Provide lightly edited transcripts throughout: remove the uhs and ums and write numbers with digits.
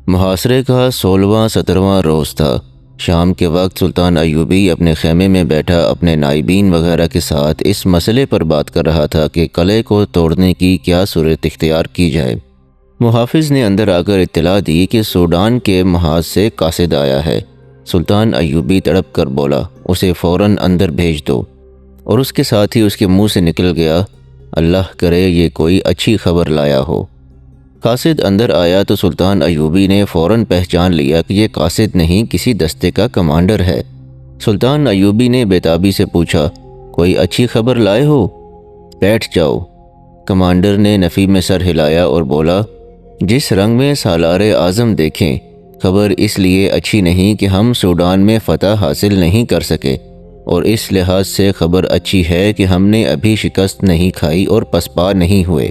محاصرے کا 16واں 17واں روز تھا۔ شام کے وقت سلطان ایوبی اپنے خیمے میں بیٹھا اپنے نائبین وغیرہ کے ساتھ اس مسئلے پر بات کر رہا تھا کہ قلعے کو توڑنے کی کیا صورت اختیار کی جائے۔ محافظ نے اندر آ کر اطلاع دی کہ سوڈان کے محاذ سے قاصد آیا ہے۔ سلطان ایوبی تڑپ کر بولا، اسے فوراً اندر بھیج دو، اور اس کے ساتھ ہی اس کے منہ سے نکل گیا، اللہ کرے یہ کوئی اچھی خبر لایا ہو۔ قاصد اندر آیا تو سلطان ایوبی نے فوراً پہچان لیا کہ یہ قاصد نہیں، کسی دستے کا کمانڈر ہے۔ سلطان ایوبی نے بےتابی سے پوچھا، کوئی اچھی خبر لائے ہو؟ بیٹھ جاؤ۔ کمانڈر نے نفی میں سر ہلایا اور بولا، جس رنگ میں سالار اعظم دیکھیں، خبر اس لیے اچھی نہیں کہ ہم سوڈان میں فتح حاصل نہیں کر سکے، اور اس لحاظ سے خبر اچھی ہے کہ ہم نے ابھی شکست نہیں کھائی اور پسپا نہیں ہوئے۔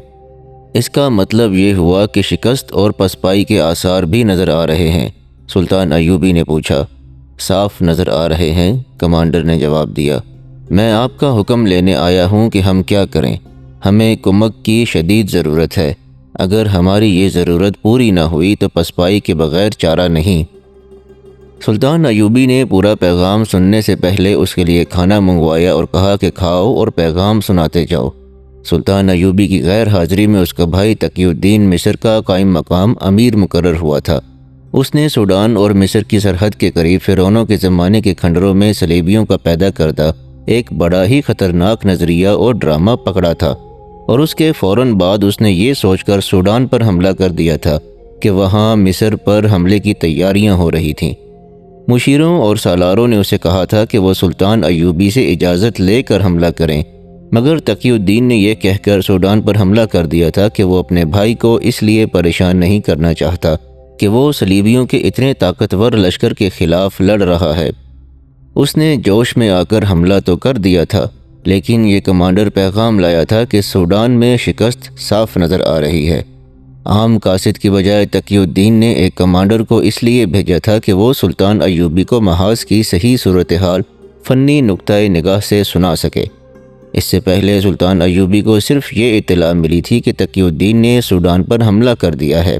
اس کا مطلب یہ ہوا کہ شکست اور پسپائی کے آثار بھی نظر آ رہے ہیں۔ سلطان ایوبی نے پوچھا، صاف نظر آ رہے ہیں، کمانڈر نے جواب دیا۔ میں آپ کا حکم لینے آیا ہوں کہ ہم کیا کریں۔ ہمیں کمک کی شدید ضرورت ہے۔ اگر ہماری یہ ضرورت پوری نہ ہوئی تو پسپائی کے بغیر چارہ نہیں۔ سلطان ایوبی نے پورا پیغام سننے سے پہلے اس کے لیے کھانا منگوایا اور کہا کہ کھاؤ اور پیغام سناتے جاؤ۔ سلطان ایوبی کی غیر حاضری میں اس کا بھائی تقی الدین مصر کا قائم مقام امیر مقرر ہوا تھا۔ اس نے سوڈان اور مصر کی سرحد کے قریب فرعونوں کے زمانے کے کھنڈروں میں صلیبیوں کا پیدا کردہ ایک بڑا ہی خطرناک نظریہ اور ڈرامہ پکڑا تھا، اور اس کے فوراً بعد اس نے یہ سوچ کر سوڈان پر حملہ کر دیا تھا کہ وہاں مصر پر حملے کی تیاریاں ہو رہی تھیں۔ مشیروں اور سالاروں نے اسے کہا تھا کہ وہ سلطان ایوبی سے اجازت لے کر حملہ کریں، مگر تقی الدین نے یہ کہہ کر سوڈان پر حملہ کر دیا تھا کہ وہ اپنے بھائی کو اس لیے پریشان نہیں کرنا چاہتا کہ وہ صلیبیوں کے اتنے طاقتور لشکر کے خلاف لڑ رہا ہے۔ اس نے جوش میں آ کر حملہ تو کر دیا تھا، لیکن یہ کمانڈر پیغام لایا تھا کہ سوڈان میں شکست صاف نظر آ رہی ہے۔ عام قاصد کی بجائے تقی الدین نے ایک کمانڈر کو اس لیے بھیجا تھا کہ وہ سلطان ایوبی کو محاذ کی صحیح صورتحال فنی نقطۂ نگاہ سے سنا سکے۔ اس سے پہلے سلطان ایوبی کو صرف یہ اطلاع ملی تھی کہ تقی الدین نے سوڈان پر حملہ کر دیا ہے۔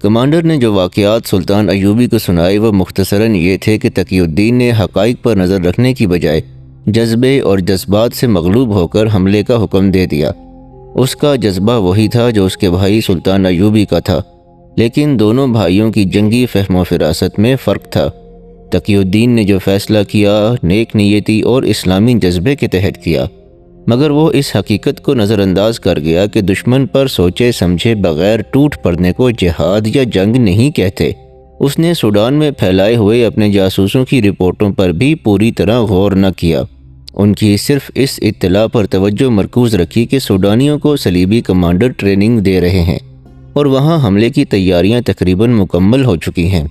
کمانڈر نے جو واقعات سلطان ایوبی کو سنائے وہ مختصراً یہ تھے کہ تقی الدین نے حقائق پر نظر رکھنے کی بجائے جذبے اور جذبات سے مغلوب ہو کر حملے کا حکم دے دیا۔ اس کا جذبہ وہی تھا جو اس کے بھائی سلطان ایوبی کا تھا، لیکن دونوں بھائیوں کی جنگی فہم و فراست میں فرق تھا۔ تقی الدین نے جو فیصلہ کیا نیک نیتی اور اسلامی جذبے کے تحت کیا، مگر وہ اس حقیقت کو نظر انداز کر گیا کہ دشمن پر سوچے سمجھے بغیر ٹوٹ پڑنے کو جہاد یا جنگ نہیں کہتے۔ اس نے سوڈان میں پھیلائے ہوئے اپنے جاسوسوں کی رپورٹوں پر بھی پوری طرح غور نہ کیا۔ ان کی صرف اس اطلاع پر توجہ مرکوز رکھی کہ سوڈانیوں کو صلیبی کمانڈر ٹریننگ دے رہے ہیں اور وہاں حملے کی تیاریاں تقریباً مکمل ہو چکی ہیں۔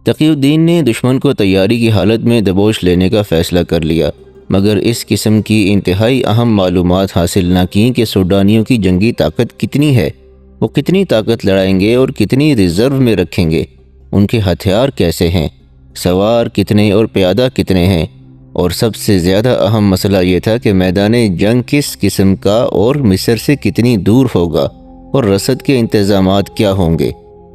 تقی الدین نے دشمن کو تیاری کی حالت میں دبوچ لینے کا فیصلہ کر لیا، مگر اس قسم کی انتہائی اہم معلومات حاصل نہ کیں کہ سوڈانیوں کی جنگی طاقت کتنی ہے، وہ کتنی طاقت لڑائیں گے اور کتنی ریزرو میں رکھیں گے، ان کے ہتھیار کیسے ہیں، سوار کتنے اور پیادہ کتنے ہیں، اور سب سے زیادہ اہم مسئلہ یہ تھا کہ میدان جنگ کس قسم کا اور مصر سے کتنی دور ہوگا اور رسد کے انتظامات کیا ہوں گے۔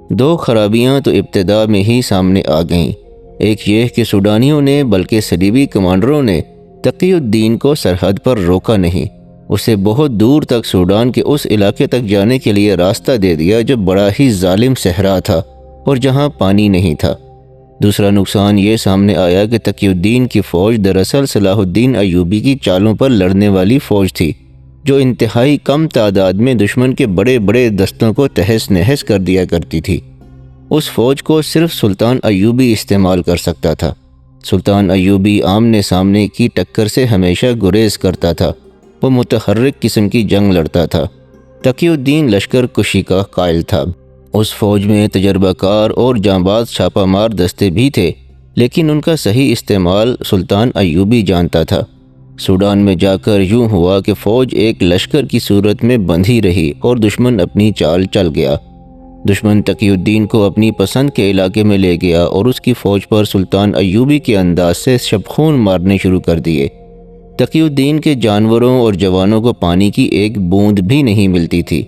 دو خرابیاں تو ابتدا میں ہی سامنے آ گئیں۔ ایک یہ کہ سوڈانیوں نے بلکہ صلیبی کمانڈروں نے تقی الدین کو سرحد پر روکا نہیں، اسے بہت دور تک سوڈان کے اس علاقے تک جانے کے لیے راستہ دے دیا جو بڑا ہی ظالم صحرا تھا اور جہاں پانی نہیں تھا۔ دوسرا نقصان یہ سامنے آیا کہ تقی الدین کی فوج دراصل صلاح الدین ایوبی کی چالوں پر لڑنے والی فوج تھی، جو انتہائی کم تعداد میں دشمن کے بڑے بڑے دستوں کو تہس نہس کر دیا کرتی تھی۔ اس فوج کو صرف سلطان ایوبی استعمال کر سکتا تھا۔ سلطان ایوبی آمنے سامنے کی ٹکر سے ہمیشہ گریز کرتا تھا، وہ متحرک قسم کی جنگ لڑتا تھا۔ تقی الدین لشکر کشی کا قائل تھا۔ اس فوج میں تجربہ کار اور جانباز چھاپہ مار دستے بھی تھے، لیکن ان کا صحیح استعمال سلطان ایوبی جانتا تھا۔ سوڈان میں جا کر یوں ہوا کہ فوج ایک لشکر کی صورت میں بندھی رہی اور دشمن اپنی چال چل گیا۔ دشمن تقی الدین کو اپنی پسند کے علاقے میں لے گیا اور اس کی فوج پر سلطان ایوبی کے انداز سے شبخون مارنے شروع کر دیے۔ تقی الدین کے جانوروں اور جوانوں کو پانی کی ایک بوند بھی نہیں ملتی تھی۔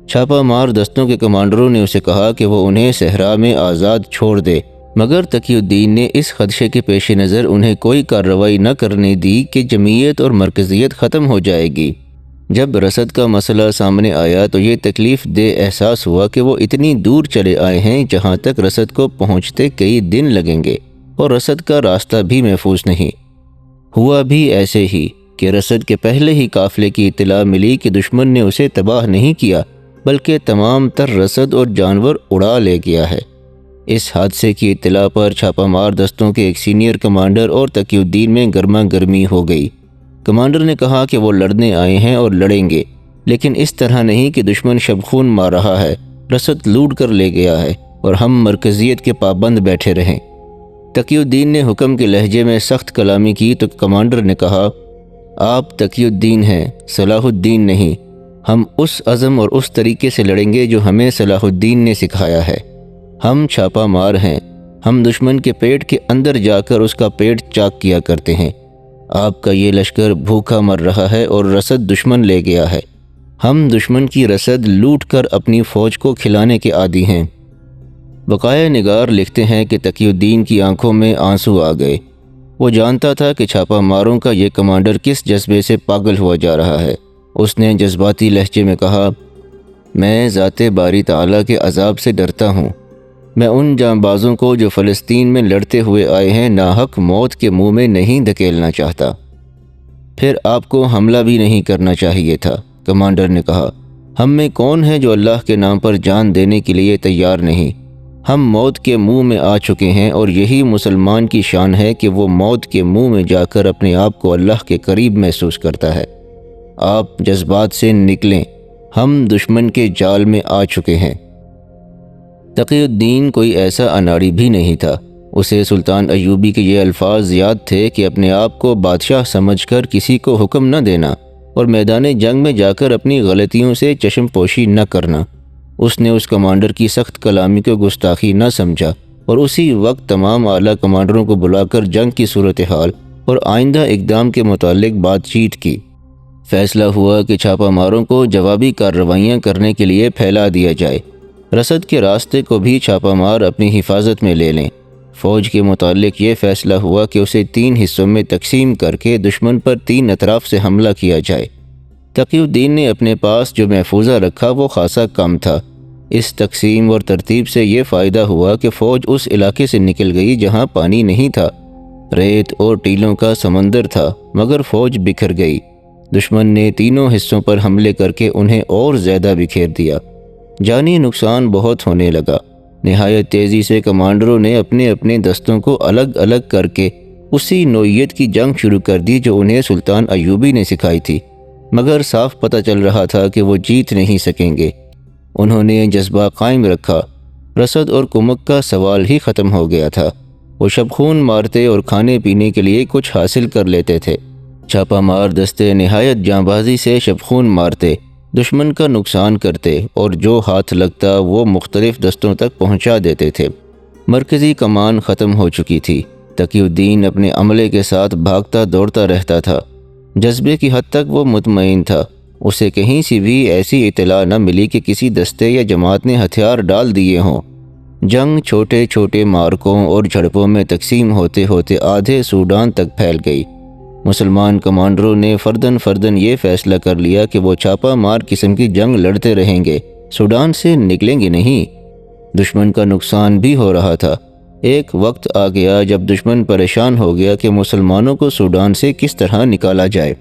چھاپا مار دستوں کے کمانڈروں نے اسے کہا کہ وہ انہیں صحرا میں آزاد چھوڑ دے، مگر تقی الدین نے اس خدشے کے پیش نظر انہیں کوئی کارروائی نہ کرنے دی کہ جمعیت اور مرکزیت ختم ہو جائے گی۔ جب رسد کا مسئلہ سامنے آیا تو یہ تکلیف دہ احساس ہوا کہ وہ اتنی دور چلے آئے ہیں جہاں تک رسد کو پہنچتے کئی دن لگیں گے، اور رسد کا راستہ بھی محفوظ نہیں۔ ہوا بھی ایسے ہی کہ رسد کے پہلے ہی قافلے کی اطلاع ملی کہ دشمن نے اسے تباہ نہیں کیا بلکہ تمام تر رسد اور جانور اڑا لے گیا ہے۔ اس حادثے کی اطلاع پر چھاپہ مار دستوں کے ایک سینئر کمانڈر اور تقی الدین میں گرما گرمی ہو گئی۔ کمانڈر نے کہا کہ وہ لڑنے آئے ہیں اور لڑیں گے، لیکن اس طرح نہیں کہ دشمن شب خون مار رہا ہے، رسد لوٹ کر لے گیا ہے اور ہم مرکزیت کے پابند بیٹھے رہیں۔ تقی الدین نے حکم کے لہجے میں سخت کلامی کی تو کمانڈر نے کہا، آپ تقی الدین ہیں، صلاح الدین نہیں۔ ہم اس عزم اور اس طریقے سے لڑیں گے جو ہمیں صلاح الدین نے سکھایا ہے۔ ہم چھاپا مار ہیں، ہم دشمن کے پیٹ کے اندر جا کر اس کا پیٹ چاک کیا کرتے ہیں۔ آپ کا یہ لشکر بھوکا مر رہا ہے اور رسد دشمن لے گیا ہے۔ ہم دشمن کی رسد لوٹ کر اپنی فوج کو کھلانے کے عادی ہیں۔ بقایا نگار لکھتے ہیں کہ تقی الدین کی آنکھوں میں آنسو آ گئے۔ وہ جانتا تھا کہ چھاپا ماروں کا یہ کمانڈر کس جذبے سے پاگل ہوا جا رہا ہے۔ اس نے جذباتی لہجے میں کہا، میں ذات باری تعالیٰ کے عذاب سے ڈرتا ہوں۔ میں ان جانبازوں کو جو فلسطین میں لڑتے ہوئے آئے ہیں ناحق موت کے منہ میں نہیں دھکیلنا چاہتا۔ پھر آپ کو حملہ بھی نہیں کرنا چاہیے تھا، کمانڈر نے کہا۔ ہم میں کون ہے جو اللہ کے نام پر جان دینے کے لیے تیار نہیں؟ ہم موت کے منہ میں آ چکے ہیں، اور یہی مسلمان کی شان ہے کہ وہ موت کے منہ میں جا کر اپنے آپ کو اللہ کے قریب محسوس کرتا ہے۔ آپ جذبات سے نکلیں، ہم دشمن کے جال میں آ چکے ہیں۔ تقی الدین کوئی ایسا اناڑی بھی نہیں تھا۔ اسے سلطان ایوبی کے یہ الفاظ یاد تھے کہ اپنے آپ کو بادشاہ سمجھ کر کسی کو حکم نہ دینا اور میدان جنگ میں جا کر اپنی غلطیوں سے چشم پوشی نہ کرنا۔ اس نے اس کمانڈر کی سخت کلامی کو گستاخی نہ سمجھا اور اسی وقت تمام اعلیٰ کمانڈروں کو بلا کر جنگ کی صورتحال اور آئندہ اقدام کے متعلق بات چیت کی۔ فیصلہ ہوا کہ چھاپہ ماروں کو جوابی کارروائیاں کرنے کے لیے پھیلا دیا جائے۔ رسد کے راستے کو بھی چھاپہ مار اپنی حفاظت میں لے لیں۔ فوج کے متعلق یہ فیصلہ ہوا کہ اسے 3 حصوں میں تقسیم کر کے دشمن پر 3 اطراف سے حملہ کیا جائے۔ تقی الدین نے اپنے پاس جو محفوظہ رکھا وہ خاصا کم تھا۔ اس تقسیم اور ترتیب سے یہ فائدہ ہوا کہ فوج اس علاقے سے نکل گئی جہاں پانی نہیں تھا، ریت اور ٹیلوں کا سمندر تھا، مگر فوج بکھر گئی۔ دشمن نے 3 حصوں پر حملے کر کے انہیں اور زیادہ بکھیر دیا۔ جانی نقصان بہت ہونے لگا۔ نہایت تیزی سے کمانڈروں نے اپنے اپنے دستوں کو الگ الگ کر کے اسی نوعیت کی جنگ شروع کر دی جو انہیں سلطان ایوبی نے سکھائی تھی، مگر صاف پتہ چل رہا تھا کہ وہ جیت نہیں سکیں گے۔ انہوں نے جذبہ قائم رکھا۔ رسد اور کمک کا سوال ہی ختم ہو گیا تھا۔ وہ شب خون مارتے اور کھانے پینے کے لیے کچھ حاصل کر لیتے تھے۔ چھاپہ مار دستے نہایت جانبازی سے شب خون مارتے، دشمن کا نقصان کرتے اور جو ہاتھ لگتا وہ مختلف دستوں تک پہنچا دیتے تھے۔ مرکزی کمان ختم ہو چکی تھی۔ تقی الدین اپنے عملے کے ساتھ بھاگتا دوڑتا رہتا تھا۔ جذبے کی حد تک وہ مطمئن تھا۔ اسے کہیں سے بھی ایسی اطلاع نہ ملی کہ کسی دستے یا جماعت نے ہتھیار ڈال دیے ہوں۔ جنگ چھوٹے چھوٹے مارکوں اور جھڑپوں میں تقسیم ہوتے ہوتے آدھے سوڈان تک پھیل گئی۔ مسلمان کمانڈروں نے فرداً یہ فیصلہ کر لیا کہ وہ چھاپہ مار قسم کی جنگ لڑتے رہیں گے، سوڈان سے نکلیں گے نہیں۔ دشمن کا نقصان بھی ہو رہا تھا۔ ایک وقت آ گیا جب دشمن پریشان ہو گیا کہ مسلمانوں کو سوڈان سے کس طرح نکالا جائے۔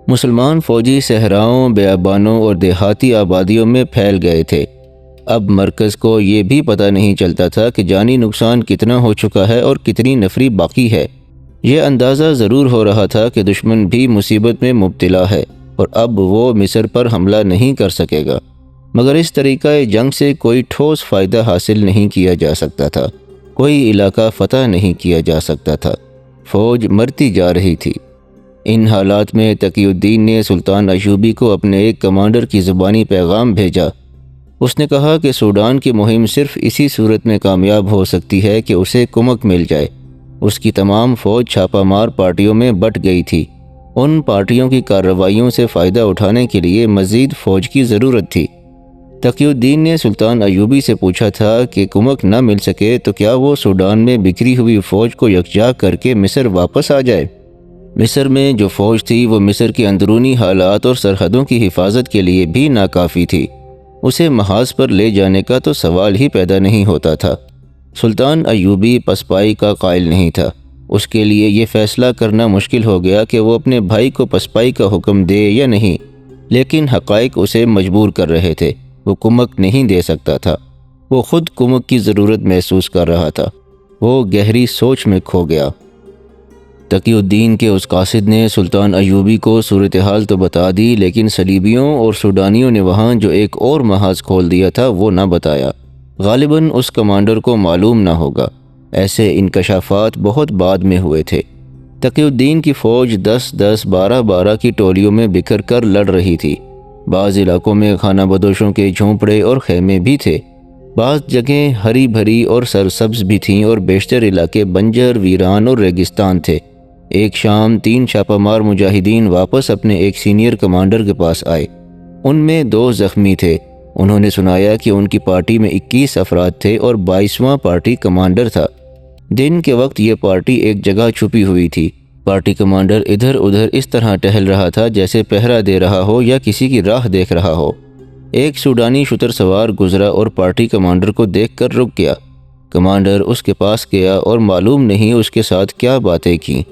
مسلمان فوجی صحراؤں، بیابانوں اور دیہاتی آبادیوں میں پھیل گئے تھے۔ اب مرکز کو یہ بھی پتہ نہیں چلتا تھا کہ جانی نقصان کتنا ہو چکا ہے اور کتنی نفری باقی ہے۔ یہ اندازہ ضرور ہو رہا تھا کہ دشمن بھی مصیبت میں مبتلا ہے اور اب وہ مصر پر حملہ نہیں کر سکے گا، مگر اس طریقہ جنگ سے کوئی ٹھوس فائدہ حاصل نہیں کیا جا سکتا تھا، کوئی علاقہ فتح نہیں کیا جا سکتا تھا۔ فوج مرتی جا رہی تھی۔ ان حالات میں تقی الدین نے سلطان ایوبی کو اپنے ایک کمانڈر کی زبانی پیغام بھیجا۔ اس نے کہا کہ سوڈان کی مہم صرف اسی صورت میں کامیاب ہو سکتی ہے کہ اسے کمک مل جائے۔ اس کی تمام فوج چھاپہ مار پارٹیوں میں بٹ گئی تھی۔ ان پارٹیوں کی کارروائیوں سے فائدہ اٹھانے کے لیے مزید فوج کی ضرورت تھی۔ تقی الدین نے سلطان ایوبی سے پوچھا تھا کہ کمک نہ مل سکے تو کیا وہ سوڈان میں بکھری ہوئی فوج کو یکجا کر کے مصر واپس آ جائے۔ مصر میں جو فوج تھی وہ مصر کے اندرونی حالات اور سرحدوں کی حفاظت کے لیے بھی ناکافی تھی، اسے محاذ پر لے جانے کا تو سوال ہی پیدا نہیں ہوتا تھا۔ سلطان ایوبی پسپائی کا قائل نہیں تھا، اس کے لیے یہ فیصلہ کرنا مشکل ہو گیا کہ وہ اپنے بھائی کو پسپائی کا حکم دے یا نہیں، لیکن حقائق اسے مجبور کر رہے تھے۔ وہ کمک نہیں دے سکتا تھا، وہ خود کمک کی ضرورت محسوس کر رہا تھا، وہ گہری سوچ میں کھو گیا۔ تقی الدین کے اس قاصد نے سلطان ایوبی کو صورتحال تو بتا دی، لیکن صلیبیوں اور سوڈانیوں نے وہاں جو ایک اور محاذ کھول دیا تھا وہ نہ بتایا۔ غالباً اس کمانڈر کو معلوم نہ ہوگا، ایسے انکشافات بہت بعد میں ہوئے تھے۔ تقی الدین کی فوج 10-10 12-12 کی ٹولیوں میں بکھر کر لڑ رہی تھی۔ بعض علاقوں میں خانہ بدوشوں کے جھونپڑے اور خیمے بھی تھے، بعض جگہیں ہری بھری اور سرسبز بھی تھیں اور بیشتر علاقے بنجر، ویران اور ریگستان تھے۔ ایک شام 3 چھاپہ مار مجاہدین واپس اپنے ایک سینئر کمانڈر کے پاس آئے، ان میں 2 زخمی تھے۔ انہوں نے سنایا کہ ان کی پارٹی میں 21 افراد تھے اور 22واں پارٹی کمانڈر تھا۔ دن کے وقت یہ پارٹی ایک جگہ چھپی ہوئی تھی۔ پارٹی کمانڈر ادھر ادھر اس طرح ٹہل رہا تھا جیسے پہرا دے رہا ہو یا کسی کی راہ دیکھ رہا ہو۔ ایک سوڈانی شتر سوار گزرا اور پارٹی کمانڈر کو دیکھ کر رک گیا۔ کمانڈر اس کے پاس گیا اور معلوم نہیں اس کے ساتھ کیا باتیں کیں۔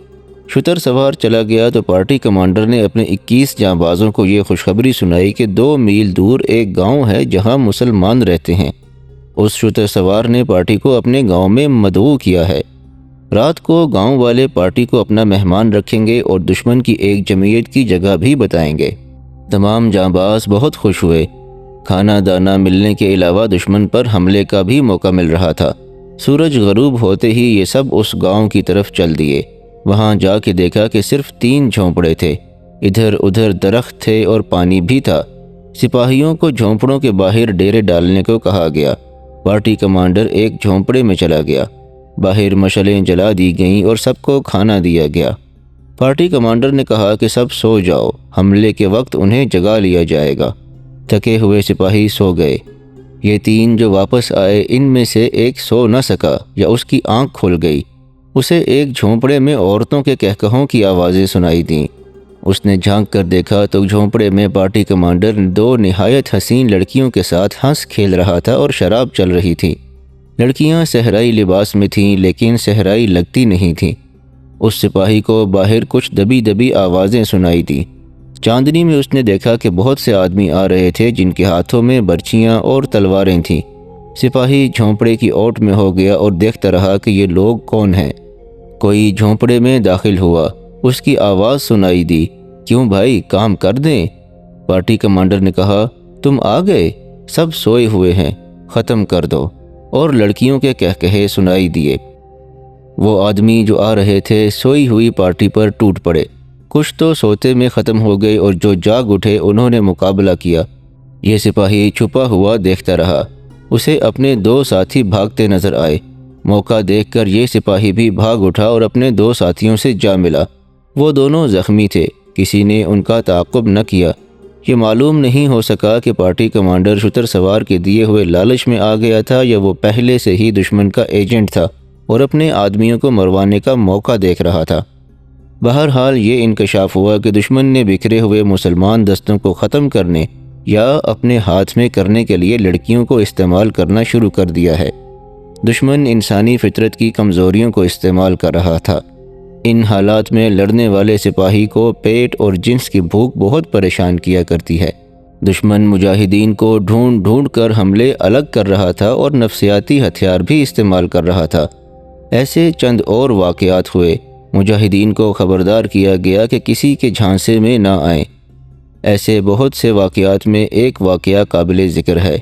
شتر سوار چلا گیا تو پارٹی کمانڈر نے اپنے 21 جانبازوں کو یہ خوشخبری سنائی کہ 2 میل دور ایک گاؤں ہے جہاں مسلمان رہتے ہیں۔ اس شتر سوار نے پارٹی کو اپنے گاؤں میں مدعو کیا ہے۔ رات کو گاؤں والے پارٹی کو اپنا مہمان رکھیں گے اور دشمن کی ایک جمعیت کی جگہ بھی بتائیں گے۔ تمام جانباز بہت خوش ہوئے۔ کھانا دانا ملنے کے علاوہ دشمن پر حملے کا بھی موقع مل رہا تھا۔ سورج غروب ہوتے ہی یہ سب اس گاؤں کی طرف چل دیے۔ وہاں جا کے دیکھا کہ صرف 3 جھونپڑے تھے، ادھر ادھر درخت تھے اور پانی بھی تھا۔ سپاہیوں کو جھونپڑوں کے باہر ڈیرے ڈالنے کو کہا گیا۔ پارٹی کمانڈر ایک جھونپڑے میں چلا گیا۔ باہر مشعلیں جلا دی گئیں اور سب کو کھانا دیا گیا۔ پارٹی کمانڈر نے کہا کہ سب سو جاؤ، حملے کے وقت انہیں جگا لیا جائے گا۔ تھکے ہوئے سپاہی سو گئے۔ یہ 3 جو واپس آئے ان میں سے ایک سو نہ سکا یا اس کی آنکھ کھل گئی۔ اسے ایک جھونپڑے میں عورتوں کے کہکہوں کی آوازیں سنائی دیں۔ اس نے جھانک کر دیکھا تو جھونپڑے میں پارٹی کمانڈر 2 نہایت حسین لڑکیوں کے ساتھ ہنس کھیل رہا تھا اور شراب چل رہی تھی۔ لڑکیاں صحرائی لباس میں تھیں لیکن صحرائی لگتی نہیں تھیں۔ اس سپاہی کو باہر کچھ دبی دبی آوازیں سنائی دیں۔ چاندنی میں اس نے دیکھا کہ بہت سے آدمی آ رہے تھے جن کے ہاتھوں میں برچیاں اور تلواریں تھیں۔ سپاہی جھونپڑے کی اوٹ میں ہو گیا اور دیکھتا رہا کہ یہ لوگ کون ہیں۔ کوئی جھونپڑے میں داخل ہوا، اس کی آواز سنائی دی، کیوں بھائی کام کر دیں؟ پارٹی کمانڈر نے کہا، تم آ گئے، سب سوئے ہوئے ہیں، ختم کر دو، اور لڑکیوں کے کہکہے سنائی دیے۔ وہ آدمی جو آ رہے تھے سوئی ہوئی پارٹی پر ٹوٹ پڑے، کچھ تو سوتے میں ختم ہو گئے اور جو جاگ اٹھے انہوں نے مقابلہ کیا۔ یہ سپاہی چھپا ہوا دیکھتا رہا، اسے اپنے 2 ساتھی بھاگتے نظر آئے۔ موقع دیکھ کر یہ سپاہی بھی بھاگ اٹھا اور اپنے 2 ساتھیوں سے جا ملا۔ وہ دونوں زخمی تھے، کسی نے ان کا تعاقب نہ کیا۔ یہ معلوم نہیں ہو سکا کہ پارٹی کمانڈر شتر سوار کے دیے ہوئے لالچ میں آ گیا تھا یا وہ پہلے سے ہی دشمن کا ایجنٹ تھا اور اپنے آدمیوں کو مروانے کا موقع دیکھ رہا تھا۔ بہرحال یہ انکشاف ہوا کہ دشمن نے بکھرے ہوئے مسلمان دستوں کو ختم کرنے یا اپنے ہاتھ میں کرنے کے لیے لڑکیوں کو استعمال کرنا شروع کر دیا ہے۔ دشمن انسانی فطرت کی کمزوریوں کو استعمال کر رہا تھا۔ ان حالات میں لڑنے والے سپاہی کو پیٹ اور جنس کی بھوک بہت پریشان کیا کرتی ہے۔ دشمن مجاہدین کو ڈھونڈ ڈھونڈ کر حملے الگ کر رہا تھا اور نفسیاتی ہتھیار بھی استعمال کر رہا تھا۔ ایسے چند اور واقعات ہوئے۔ مجاہدین کو خبردار کیا گیا کہ کسی کے جھانسے میں نہ آئیں۔ ایسے بہت سے واقعات میں ایک واقعہ قابل ذکر ہے۔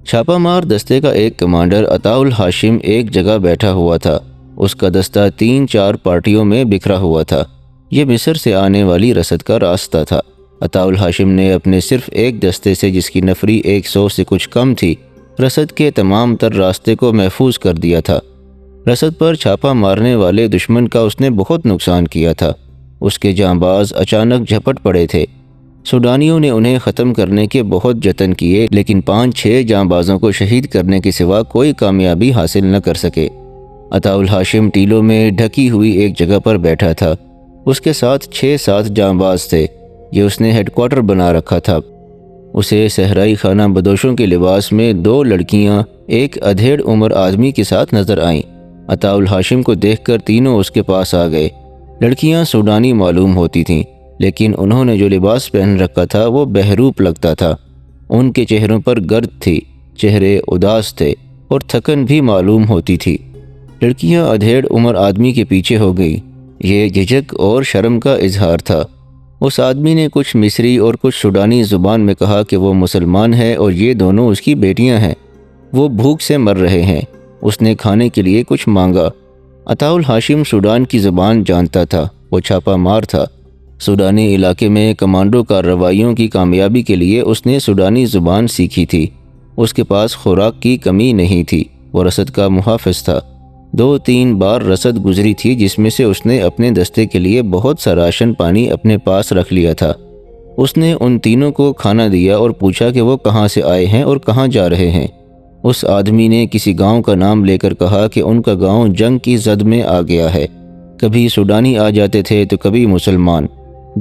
چھاپہ مار دستے کا ایک کمانڈر عطاء الہاشم ایک جگہ بیٹھا ہوا تھا۔ اس کا دستہ 3-4 پارٹیوں میں بکھرا ہوا تھا۔ یہ مصر سے آنے والی رسد کا راستہ تھا۔ عطاء الہاشم نے اپنے صرف ایک دستے سے، جس کی نفری 100 سے کچھ کم تھی، رسد کے تمام تر راستے کو محفوظ کر دیا تھا۔ رسد پر چھاپہ مارنے والے دشمن کا اس نے بہت نقصان کیا تھا۔ اس کے جانباز اچانک جھپٹ پڑے تھے۔ سوڈانیوں نے انہیں ختم کرنے کے بہت جتن کیے، لیکن 5-6 جانبازوں کو شہید کرنے کے سوا کوئی کامیابی حاصل نہ کر سکے۔ عطاء الہاشم ٹیلوں میں ڈھکی ہوئی ایک جگہ پر بیٹھا تھا۔ اس کے ساتھ 6-7 جانباز تھے۔ یہ اس نے ہیڈ کوارٹر بنا رکھا تھا۔ اسے صحرائی خانہ بدوشوں کے لباس میں 2 لڑکیاں ایک ادھیڑ عمر آدمی کے ساتھ نظر آئیں۔ عطاء الہاشم کو دیکھ کر تینوں اس کے پاس آ گئے۔ لڑکیاں سوڈانی معلوم ہوتی تھیں، لیکن انہوں نے جو لباس پہن رکھا تھا وہ بہروپ لگتا تھا۔ ان کے چہروں پر گرد تھی، چہرے اداس تھے اور تھکن بھی معلوم ہوتی تھی۔ لڑکیاں ادھیڑ عمر آدمی کے پیچھے ہو گئی۔ یہ جھجک اور شرم کا اظہار تھا۔ اس آدمی نے کچھ مصری اور کچھ سوڈانی زبان میں کہا کہ وہ مسلمان ہے اور یہ دونوں اس کی بیٹیاں ہیں۔ وہ بھوک سے مر رہے ہیں۔ اس نے کھانے کے لیے کچھ مانگا۔ عطاء الہاشم سوڈان کی زبان جانتا تھا۔ وہ چھاپا مار تھا۔ سوڈانی علاقے میں کمانڈو کارروائیوں کی کامیابی کے لیے اس نے سوڈانی زبان سیکھی تھی۔ اس کے پاس خوراک کی کمی نہیں تھی۔ وہ رسد کا محافظ تھا۔ 2-3 بار رسد گزری تھی جس میں سے اس نے اپنے دستے کے لیے بہت سا راشن پانی اپنے پاس رکھ لیا تھا۔ اس نے ان تینوں کو کھانا دیا اور پوچھا کہ وہ کہاں سے آئے ہیں اور کہاں جا رہے ہیں۔ اس آدمی نے کسی گاؤں کا نام لے کر کہا کہ ان کا گاؤں جنگ کی زد میں آ گیا ہے۔ کبھی سوڈانی آ جاتے تھے تو کبھی مسلمان۔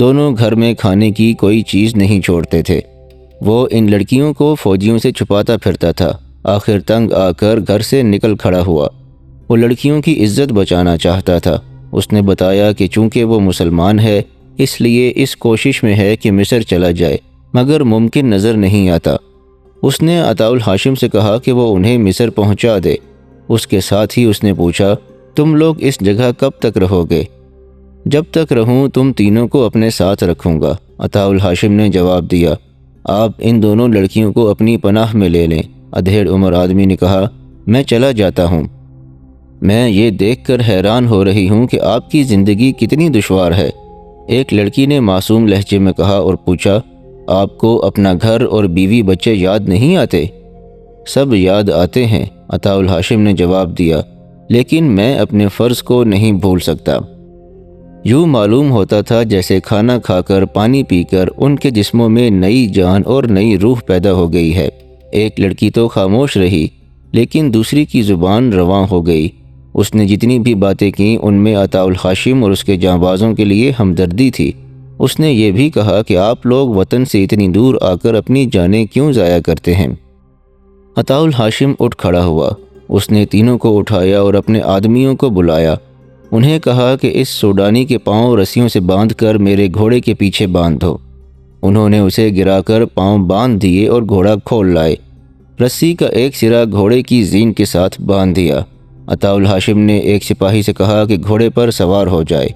دونوں گھر میں کھانے کی کوئی چیز نہیں چھوڑتے تھے۔ وہ ان لڑکیوں کو فوجیوں سے چھپاتا پھرتا تھا۔ آخر تنگ آ کر گھر سے نکل کھڑا ہوا۔ وہ لڑکیوں کی عزت بچانا چاہتا تھا۔ اس نے بتایا کہ چونکہ وہ مسلمان ہے اس لیے اس کوشش میں ہے کہ مصر چلا جائے، مگر ممکن نظر نہیں آتا۔ اس نے عطاء الہاشم سے کہا کہ وہ انہیں مصر پہنچا دے۔ اس کے ساتھ ہی اس نے پوچھا، تم لوگ اس جگہ کب تک رہو گے؟ جب تک رہوں تم تینوں کو اپنے ساتھ رکھوں گا۔ عطاء الہاشم نے جواب دیا، آپ ان دونوں لڑکیوں کو اپنی پناہ میں لے لیں۔ ادھیڑ عمر آدمی نے کہا، میں چلا جاتا ہوں۔ میں یہ دیکھ کر حیران ہو رہی ہوں کہ آپ کی زندگی کتنی دشوار ہے۔ ایک لڑکی نے معصوم لہجے میں کہا اور پوچھا، آپ کو اپنا گھر اور بیوی بچے یاد نہیں آتے؟ سب یاد آتے ہیں، عطاء الہاشم نے جواب دیا، لیکن میں اپنے فرض کو نہیں بھول سکتا۔ یوں معلوم ہوتا تھا جیسے کھانا کھا کر پانی پی کر ان کے جسموں میں نئی جان اور نئی روح پیدا ہو گئی ہے۔ ایک لڑکی تو خاموش رہی، لیکن دوسری کی زبان رواں ہو گئی۔ اس نے جتنی بھی باتیں کیں ان میں عطاء الہاشم اور اس کے جانبازوں کے لیے ہمدردی تھی۔ اس نے یہ بھی کہا کہ آپ لوگ وطن سے اتنی دور آ کر اپنی جانیں کیوں ضائع کرتے ہیں؟ عطاء الہاشم اٹھ کھڑا ہوا۔ اس نے تینوں کو اٹھایا اور اپنے آدمیوں کو بلایا۔ انہیں کہا کہ اس سوڈانی کے پاؤں رسیوں سے باندھ کر میرے گھوڑے کے پیچھے باندھ دو۔ انہوں نے اسے گرا کر پاؤں باندھ دیے اور گھوڑا کھول لائے۔ رسی کا ایک سرا گھوڑے کی زین کے ساتھ باندھ دیا۔ عطاء الہاشم نے ایک سپاہی سے کہا کہ گھوڑے پر سوار ہو جائے۔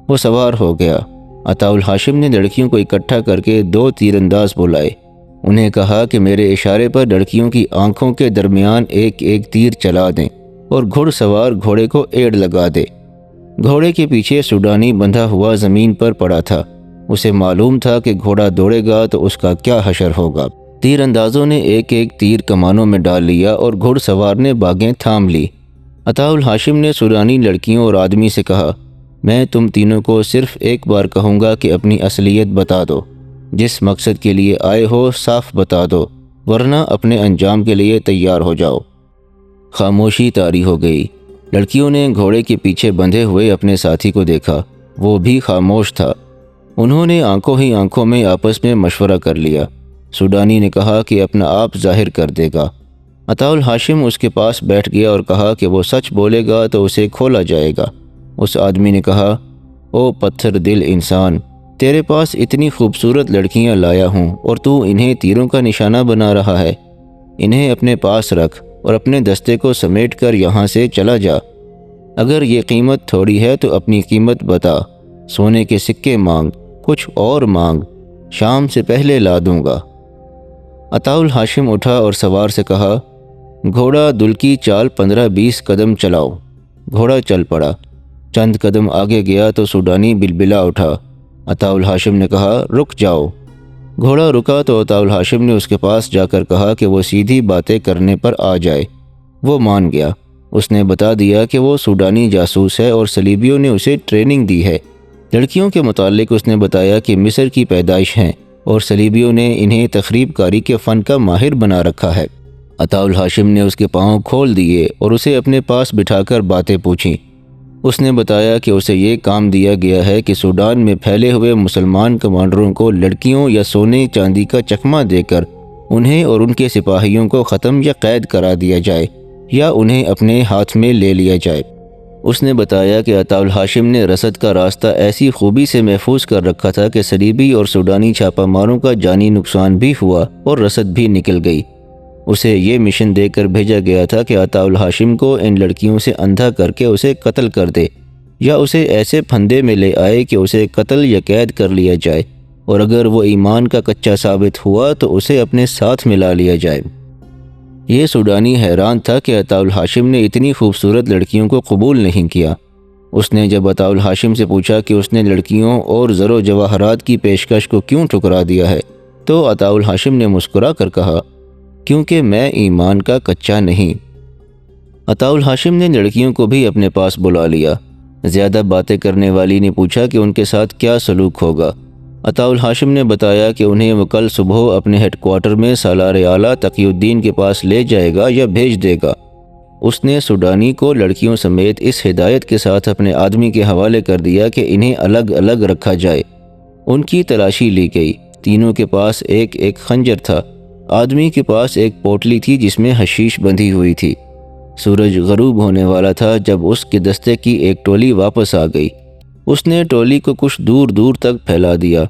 وہ سوار ہو گیا۔ عطاء الہاشم نے لڑکیوں کو اکٹھا کر کے 2 تیر انداز بلائے۔ انہیں کہا کہ میرے اشارے پر لڑکیوں کی آنکھوں کے درمیان ایک ایک تیر چلا دیں اور گھڑ سوار گھوڑے کو ایڑ لگا دے۔ گھوڑے کے پیچھے سوڈانی بندھا ہوا زمین پر پڑا تھا۔ اسے معلوم تھا کہ گھوڑا دوڑے گا تو اس کا کیا حشر ہوگا۔ تیر اندازوں نے ایک ایک تیر کمانوں میں ڈال لیا اور گھڑ سوار نے باگیں تھام لی۔ عطاء الہاشم نے سوڈانی لڑکیوں اور آدمی سے کہا، میں تم تینوں کو صرف ایک بار کہوں گا کہ اپنی اصلیت بتا دو۔ جس مقصد کے لیے آئے ہو صاف بتا دو، ورنہ اپنے انجام کے لیے تیار ہو جاؤ۔ خاموشی طاری ہو گئی۔ لڑکیوں نے گھوڑے کے پیچھے بندھے ہوئے اپنے ساتھی کو دیکھا۔ وہ بھی خاموش تھا۔ انہوں نے آنکھوں ہی آنکھوں میں آپس میں مشورہ کر لیا۔ سوڈانی نے کہا کہ اپنا آپ ظاہر کر دے گا۔ عطاء الہاشم اس کے پاس بیٹھ گیا اور کہا کہ وہ سچ بولے گا تو اسے کھولا جائے گا۔ اس آدمی نے کہا، او پتھر دل انسان، تیرے پاس اتنی خوبصورت لڑکیاں لایا ہوں اور تو انہیں تیروں کا نشانہ بنا رہا ہے۔ انہیں اپنے پاس رکھ اور اپنے دستے کو سمیٹ کر یہاں سے چلا جا۔ اگر یہ قیمت تھوڑی ہے تو اپنی قیمت بتا۔ سونے کے سکے مانگ، کچھ اور مانگ، شام سے پہلے لا دوں گا۔ عطاء الہاشم اٹھا اور سوار سے کہا، گھوڑا دل کی چال 15-20 قدم چلاؤ۔ گھوڑا چل پڑا۔ چند قدم آگے گیا تو سوڈانی بلبلا اٹھا۔ عطاء الہاشم نے کہا، رک جاؤ۔ گھوڑا رکا تو عطاء الہاشم نے اس کے پاس جا کر کہا کہ وہ سیدھی باتیں کرنے پر آ جائے۔ وہ مان گیا۔ اس نے بتا دیا کہ وہ سوڈانی جاسوس ہے اور صلیبیوں نے اسے ٹریننگ دی ہے۔ لڑکیوں کے متعلق اس نے بتایا کہ مصر کی پیدائش ہیں اور صلیبیوں نے انہیں تخریب کاری کے فن کا ماہر بنا رکھا ہے۔ عطاء الہاشم نے اس کے پاؤں کھول دیے اور اسے اپنے پاس بٹھا کر باتیں پوچھیں۔ اس نے بتایا کہ اسے یہ کام دیا گیا ہے کہ سوڈان میں پھیلے ہوئے مسلمان کمانڈروں کو لڑکیوں یا سونے چاندی کا چکمہ دے کر انہیں اور ان کے سپاہیوں کو ختم یا قید کرا دیا جائے یا انہیں اپنے ہاتھ میں لے لیا جائے۔ اس نے بتایا کہ عطاء الہاشم نے رسد کا راستہ ایسی خوبی سے محفوظ کر رکھا تھا کہ صلیبی اور سوڈانی چھاپہ ماروں کا جانی نقصان بھی ہوا اور رسد بھی نکل گئی۔ اسے یہ مشن دے کر بھیجا گیا تھا کہ عطاء الہاشم کو ان لڑکیوں سے اندھا کر کے اسے قتل کر دے یا اسے ایسے پھندے میں لے آئے کہ اسے قتل یا قید کر لیا جائے، اور اگر وہ ایمان کا کچا ثابت ہوا تو اسے اپنے ساتھ ملا لیا جائے۔ یہ سوڈانی حیران تھا کہ عطاء الہاشم نے اتنی خوبصورت لڑکیوں کو قبول نہیں کیا۔ اس نے جب عطاء الہاشم سے پوچھا کہ اس نے لڑکیوں اور زر و جواہرات کی پیشکش کو کیوں ٹھکرا دیا ہے، تو عطاء الہاشم نے مسکرا کر کہا، کیونکہ میں ایمان کا کچا نہیں۔ عطاء الہاشم نے لڑکیوں کو بھی اپنے پاس بلا لیا۔ زیادہ باتیں کرنے والی نے پوچھا کہ ان کے ساتھ کیا سلوک ہوگا۔ عطاء الہاشم نے بتایا کہ انہیں وہ کل صبح اپنے ہیڈ کوارٹر میں سالار اعلیٰ تقی الدین کے پاس لے جائے گا یا بھیج دے گا۔ اس نے سوڈانی کو لڑکیوں سمیت اس ہدایت کے ساتھ اپنے آدمی کے حوالے کر دیا کہ انہیں الگ الگ رکھا جائے۔ ان کی تلاشی لی گئی۔ تینوں کے پاس ایک ایک خنجر تھا۔ آدمی کے پاس ایک پوٹلی تھی جس میں حشیش بندھی ہوئی تھی۔ سورج غروب ہونے والا تھا جب اس کے دستے کی ایک ٹولی واپس آ گئی۔ اس نے ٹولی کو کچھ دور دور تک پھیلا دیا۔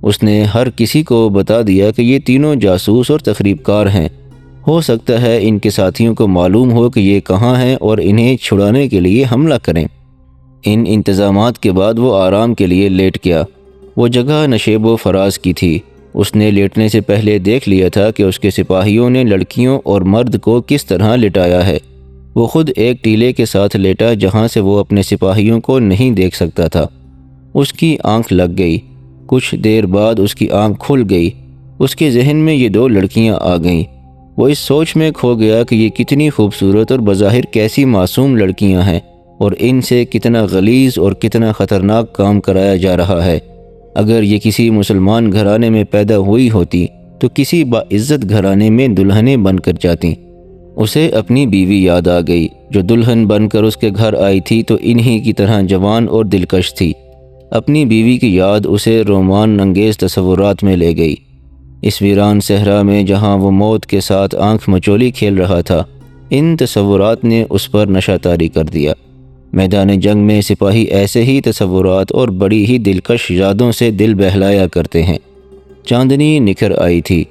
اس نے ہر کسی کو بتا دیا کہ یہ تینوں جاسوس اور تخریب کار ہیں۔ ہو سکتا ہے ان کے ساتھیوں کو معلوم ہو کہ یہ کہاں ہیں اور انہیں چھڑانے کے لیے حملہ کریں۔ ان انتظامات کے بعد وہ آرام کے لیے لیٹ گیا۔ وہ جگہ نشیب و فراز کی تھی۔ اس نے لیٹنے سے پہلے دیکھ لیا تھا کہ اس کے سپاہیوں نے لڑکیوں اور مرد کو کس طرح لٹایا ہے۔ وہ خود ایک ٹیلے کے ساتھ لیٹا جہاں سے وہ اپنے سپاہیوں کو نہیں دیکھ سکتا تھا۔ اس کی آنکھ لگ گئی۔ کچھ دیر بعد اس کی آنکھ کھل گئی۔ اس کے ذہن میں یہ دو لڑکیاں آ گئیں۔ وہ اس سوچ میں کھو گیا کہ یہ کتنی خوبصورت اور بظاہر کیسی معصوم لڑکیاں ہیں اور ان سے کتنا غلیظ اور کتنا خطرناک کام کرایا جا رہا ہے۔ اگر یہ کسی مسلمان گھرانے میں پیدا ہوئی ہوتی تو کسی باعزت گھرانے میں دلہنیں بن کر جاتی۔ اسے اپنی بیوی یاد آ گئی جو دلہن بن کر اس کے گھر آئی تھی تو انہی کی طرح جوان اور دلکش تھی۔ اپنی بیوی کی یاد اسے رومان انگیز تصورات میں لے گئی۔ اس ویران صحرا میں جہاں وہ موت کے ساتھ آنکھ مچولی کھیل رہا تھا، ان تصورات نے اس پر نشہ طاری کر دیا۔ میدان جنگ میں سپاہی ایسے ہی تصورات اور بڑی ہی دلکش یادوں سے دل بہلایا کرتے ہیں۔ چاندنی نکھر آئی تھی۔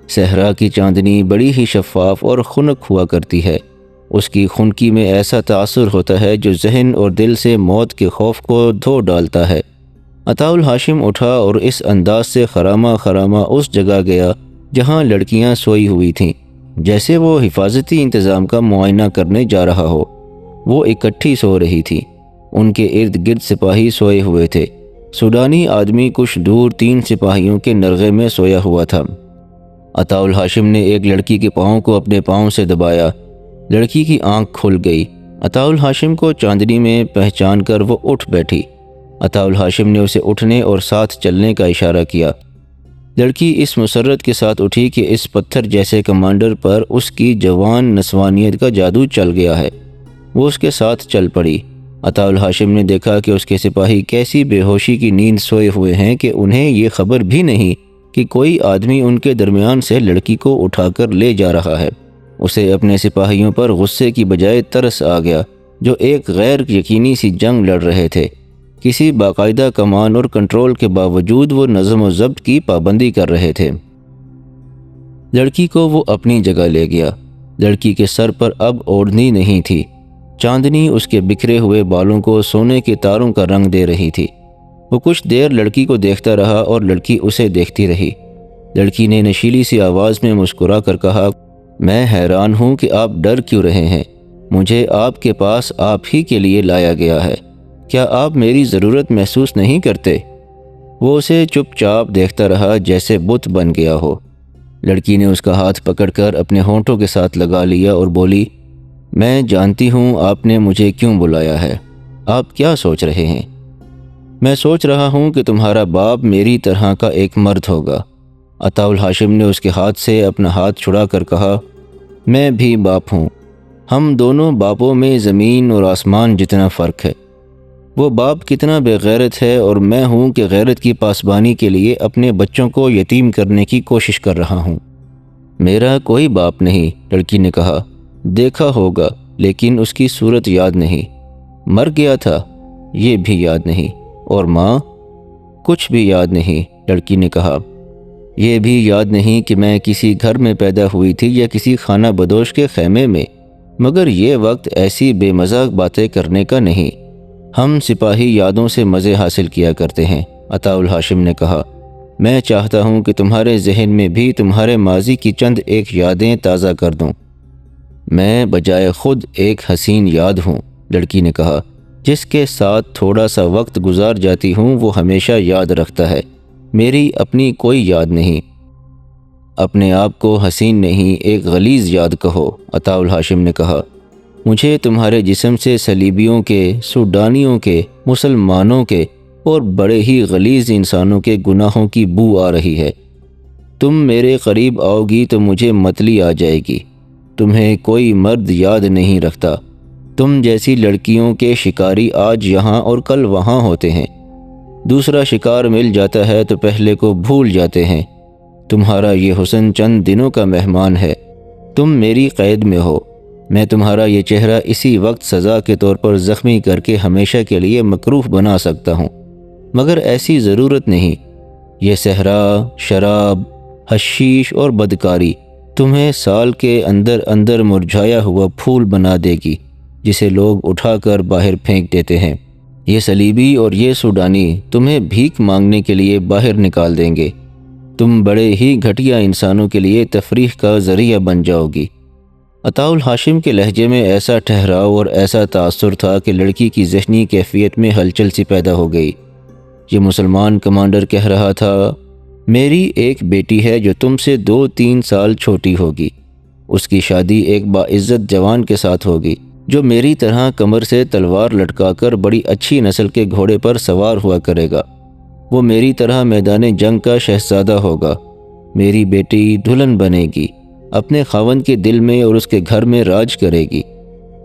صحرا کی چاندنی بڑی ہی شفاف اور خنک ہوا کرتی ہے۔ اس کی خنکی میں ایسا تاثر ہوتا ہے جو ذہن اور دل سے موت کے خوف کو دھو ڈالتا ہے۔ عطاء الہاشم اٹھا اور اس انداز سے خرامہ خرامہ اس جگہ گیا جہاں لڑکیاں سوئی ہوئی تھیں، جیسے وہ حفاظتی انتظام کا معائنہ کرنے جا رہا ہو۔ وہ اکٹھی سو رہی تھی۔ ان کے ارد گرد سپاہی سوئے ہوئے تھے۔ سوڈانی آدمی کچھ دور 3 سپاہیوں کے نرغے میں سویا ہوا تھا۔ عطاء الہاشم نے ایک لڑکی کے پاؤں کو اپنے پاؤں سے دبایا۔ لڑکی کی آنکھ کھل گئی۔ عطاء الہاشم کو چاندنی میں پہچان کر وہ اٹھ بیٹھی۔ عطاء الہاشم نے اسے اٹھنے اور ساتھ چلنے کا اشارہ کیا۔ لڑکی اس مسرت کے ساتھ اٹھی کہ اس پتھر جیسے کمانڈر پر اس کی جوان نسوانیت کا جادو چل گیا ہے۔ وہ اس کے ساتھ چل پڑی۔ عطاء الہاشم نے دیکھا کہ اس کے سپاہی کیسی بے ہوشی کی نیند سوئے ہوئے ہیں کہ انہیں یہ خبر بھی نہیں کہ کوئی آدمی ان کے درمیان سے لڑکی کو اٹھا کر لے جا رہا ہے۔ اسے اپنے سپاہیوں پر غصے کی بجائے ترس آ گیا جو ایک غیر یقینی سی جنگ لڑ رہے تھے۔ کسی باقاعدہ کمان اور کنٹرول کے باوجود وہ نظم و ضبط کی پابندی کر رہے تھے۔ لڑکی کو وہ اپنی جگہ لے گیا۔ لڑکی کے سر پر اب اوڑھنی نہیں تھی۔ چاندنی اس کے بکھرے ہوئے بالوں کو سونے کے تاروں کا رنگ دے رہی تھی۔ وہ کچھ دیر لڑکی کو دیکھتا رہا اور لڑکی اسے دیکھتی رہی۔ لڑکی نے نشیلی سی آواز میں مسکرا کر کہا، میں حیران ہوں کہ آپ ڈر کیوں رہے ہیں؟ مجھے آپ کے پاس آپ ہی کے لیے لایا گیا ہے۔ کیا آپ میری ضرورت محسوس نہیں کرتے؟ وہ اسے چپ چاپ دیکھتا رہا جیسے بت بن گیا ہو۔ لڑکی نے اس کا ہاتھ پکڑ کر اپنے ہونٹوں کے ساتھ لگا لیا اور بولی، میں جانتی ہوں آپ نے مجھے کیوں بلایا ہے۔ آپ کیا سوچ رہے ہیں؟ میں سوچ رہا ہوں کہ تمہارا باپ میری طرح کا ایک مرد ہوگا۔ عطاء الحاشم نے اس کے ہاتھ سے اپنا ہاتھ چھڑا کر کہا، میں بھی باپ ہوں، ہم دونوں باپوں میں زمین اور آسمان جتنا فرق ہے۔ وہ باپ کتنا بے غیرت ہے اور میں ہوں کہ غیرت کی پاسبانی کے لیے اپنے بچوں کو یتیم کرنے کی کوشش کر رہا ہوں۔ میرا کوئی باپ نہیں، لڑکی نے کہا، دیکھا ہوگا لیکن اس کی صورت یاد نہیں۔ مر گیا تھا، یہ بھی یاد نہیں۔ اور ماں؟ کچھ بھی یاد نہیں، لڑکی نے کہا۔ یہ بھی یاد نہیں کہ میں کسی گھر میں پیدا ہوئی تھی یا کسی خانہ بدوش کے خیمے میں، مگر یہ وقت ایسی بے مزہ باتیں کرنے کا نہیں۔ ہم سپاہی یادوں سے مزے حاصل کیا کرتے ہیں، عطاء الحاشم نے کہا۔ میں چاہتا ہوں کہ تمہارے ذہن میں بھی تمہارے ماضی کی چند ایک یادیں تازہ کر دوں۔ میں بجائے خود ایک حسین یاد ہوں، لڑکی نے کہا، جس کے ساتھ تھوڑا سا وقت گزار جاتی ہوں وہ ہمیشہ یاد رکھتا ہے۔ میری اپنی کوئی یاد نہیں۔ اپنے آپ کو حسین نہیں، ایک غلیظ یاد کہو، عطاء الحاشم نے کہا۔ مجھے تمہارے جسم سے صلیبیوں کے، سوڈانیوں کے، مسلمانوں کے اور بڑے ہی غلیظ انسانوں کے گناہوں کی بو آ رہی ہے۔ تم میرے قریب آؤ گی تو مجھے متلی آ جائے گی۔ تمہیں کوئی مرد یاد نہیں رکھتا۔ تم جیسی لڑکیوں کے شکاری آج یہاں اور کل وہاں ہوتے ہیں۔ دوسرا شکار مل جاتا ہے تو پہلے کو بھول جاتے ہیں۔ تمہارا یہ حسن چند دنوں کا مہمان ہے۔ تم میری قید میں ہو۔ میں تمہارا یہ چہرہ اسی وقت سزا کے طور پر زخمی کر کے ہمیشہ کے لیے مکروہ بنا سکتا ہوں، مگر ایسی ضرورت نہیں۔ یہ صحرا، شراب، حشیش اور بدکاری تمہیں سال کے اندر اندر مرجھایا ہوا پھول بنا دے گی جسے لوگ اٹھا کر باہر پھینک دیتے ہیں۔ یہ صلیبی اور یہ سوڈانی تمہیں بھیک مانگنے کے لیے باہر نکال دیں گے۔ تم بڑے ہی گھٹیا انسانوں کے لیے تفریح کا ذریعہ بن جاؤ گی۔ عطاء الحاشم کے لہجے میں ایسا ٹھہراؤ اور ایسا تاثر تھا کہ لڑکی کی ذہنی کیفیت میں ہلچل سی پیدا ہو گئی۔ یہ مسلمان کمانڈر کہہ رہا تھا، میری ایک بیٹی ہے جو تم سے 2-3 سال چھوٹی ہوگی۔ اس کی شادی ایک باعزت جوان کے ساتھ ہوگی جو میری طرح کمر سے تلوار لٹکا کر بڑی اچھی نسل کے گھوڑے پر سوار ہوا کرے گا۔ وہ میری طرح میدان جنگ کا شہزادہ ہوگا۔ میری بیٹی دلہن بنے گی، اپنے خاوند کے دل میں اور اس کے گھر میں راج کرے گی۔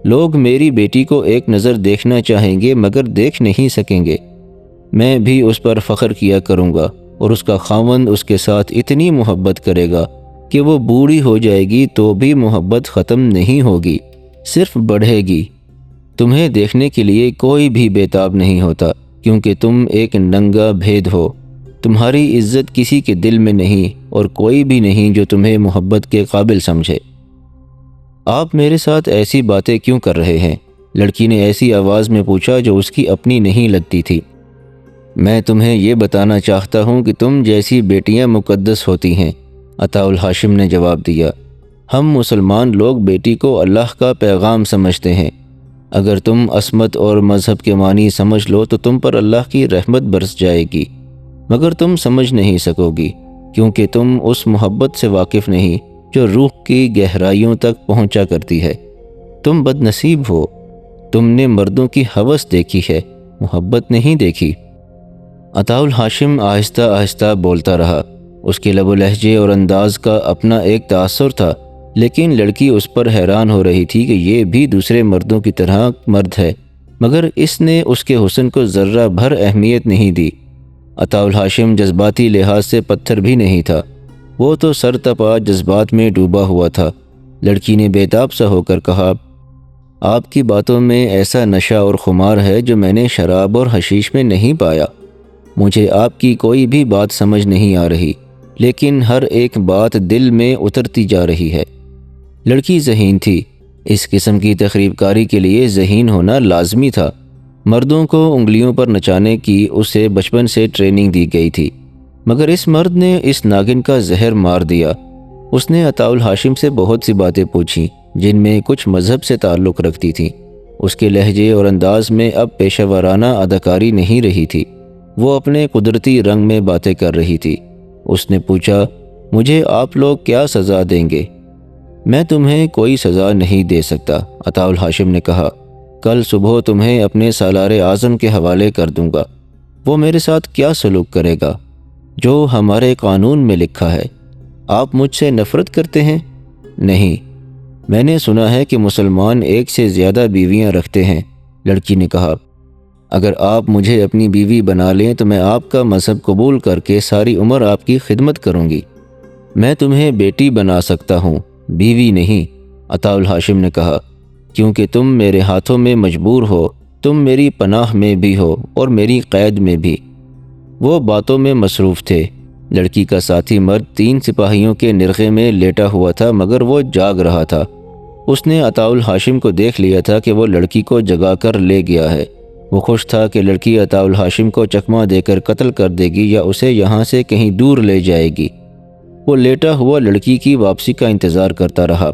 لوگ میری بیٹی کو ایک نظر دیکھنا چاہیں گے مگر دیکھ نہیں سکیں گے۔ میں بھی اس پر فخر کیا کروں گا اور اس کا خاوند اس کے ساتھ اتنی محبت کرے گا کہ وہ بوڑھی ہو جائے گی تو بھی محبت ختم نہیں ہوگی، صرف بڑھے گی۔ تمہیں دیکھنے کے لیے کوئی بھی بیتاب نہیں ہوتا کیونکہ تم ایک ننگا بھید ہو۔ تمہاری عزت کسی کے دل میں نہیں اور کوئی بھی نہیں جو تمہیں محبت کے قابل سمجھے۔ آپ میرے ساتھ ایسی باتیں کیوں کر رہے ہیں؟ لڑکی نے ایسی آواز میں پوچھا جو اس کی اپنی نہیں لگتی تھی۔ میں تمہیں یہ بتانا چاہتا ہوں کہ تم جیسی بیٹیاں مقدس ہوتی ہیں، عطاء الحاشم نے جواب دیا۔ ہم مسلمان لوگ بیٹی کو اللہ کا پیغام سمجھتے ہیں۔ اگر تم عصمت اور مذہب کے معنی سمجھ لو تو تم پر اللہ کی رحمت برس جائے گی، مگر تم سمجھ نہیں سکو گی کیونکہ تم اس محبت سے واقف نہیں جو روح کی گہرائیوں تک پہنچا کرتی ہے۔ تم بد نصیب ہو، تم نے مردوں کی ہوس دیکھی ہے، محبت نہیں دیکھی۔ عطاء الحاشم آہستہ آہستہ بولتا رہا۔ اس کے لب و لہجے اور انداز کا اپنا ایک تاثر تھا، لیکن لڑکی اس پر حیران ہو رہی تھی کہ یہ بھی دوسرے مردوں کی طرح مرد ہے، مگر اس نے اس کے حسن کو ذرہ بھر اہمیت نہیں دی۔ عطاء الحاشم جذباتی لحاظ سے پتھر بھی نہیں تھا، وہ تو سر تپا جذبات میں ڈوبا ہوا تھا۔ لڑکی نے بیتاب سا ہو کر کہا، آپ کی باتوں میں ایسا نشہ اور خمار ہے جو میں نے شراب اور حشیش میں نہیں پایا۔ مجھے آپ کی کوئی بھی بات سمجھ نہیں آ رہی، لیکن ہر ایک بات دل میں اترتی جا رہی ہے۔ لڑکی ذہین تھی، اس قسم کی تقریب کاری کے لیے ذہین ہونا لازمی تھا۔ مردوں کو انگلیوں پر نچانے کی اسے بچپن سے ٹریننگ دی گئی تھی، مگر اس مرد نے اس ناگن کا زہر مار دیا۔ اس نے عطاء الحاشم سے بہت سی باتیں پوچھی جن میں کچھ مذہب سے تعلق رکھتی تھیں۔ اس کے لہجے اور انداز میں اب پیشہ ورانہ اداکاری نہیں رہی تھی، وہ اپنے قدرتی رنگ میں باتیں کر رہی تھی۔ اس نے پوچھا، مجھے آپ لوگ کیا سزا دیں گے؟ میں تمہیں کوئی سزا نہیں دے سکتا، عطاء الحاشم نے کہا۔ کل صبح تمہیں اپنے سالار اعظم کے حوالے کر دوں گا، وہ میرے ساتھ کیا سلوک کرے گا؟ جو ہمارے قانون میں لکھا ہے۔ آپ مجھ سے نفرت کرتے ہیں؟ نہیں، میں نے سنا ہے کہ مسلمان ایک سے زیادہ بیویاں رکھتے ہیں، لڑکی نے کہا۔ اگر آپ مجھے اپنی بیوی بنا لیں تو میں آپ کا مذہب قبول کر کے ساری عمر آپ کی خدمت کروں گی۔ میں تمہیں بیٹی بنا سکتا ہوں، بیوی نہیں، عطاء الہاشم نے کہا، کیونکہ تم میرے ہاتھوں میں مجبور ہو، تم میری پناہ میں بھی ہو اور میری قید میں بھی۔ وہ باتوں میں مصروف تھے۔ لڑکی کا ساتھی مرد 3 سپاہیوں کے نرغے میں لیٹا ہوا تھا مگر وہ جاگ رہا تھا۔ اس نے عطاء الہاشم کو دیکھ لیا تھا کہ وہ لڑکی کو جگا کر لے گیا ہے۔ وہ خوش تھا کہ لڑکی عطاء الہاشم کو چکمہ دے کر قتل کر دے گی یا اسے یہاں سے کہیں دور لے جائے گی۔ وہ لیٹا ہوا لڑکی کی واپسی کا انتظار کرتا رہا۔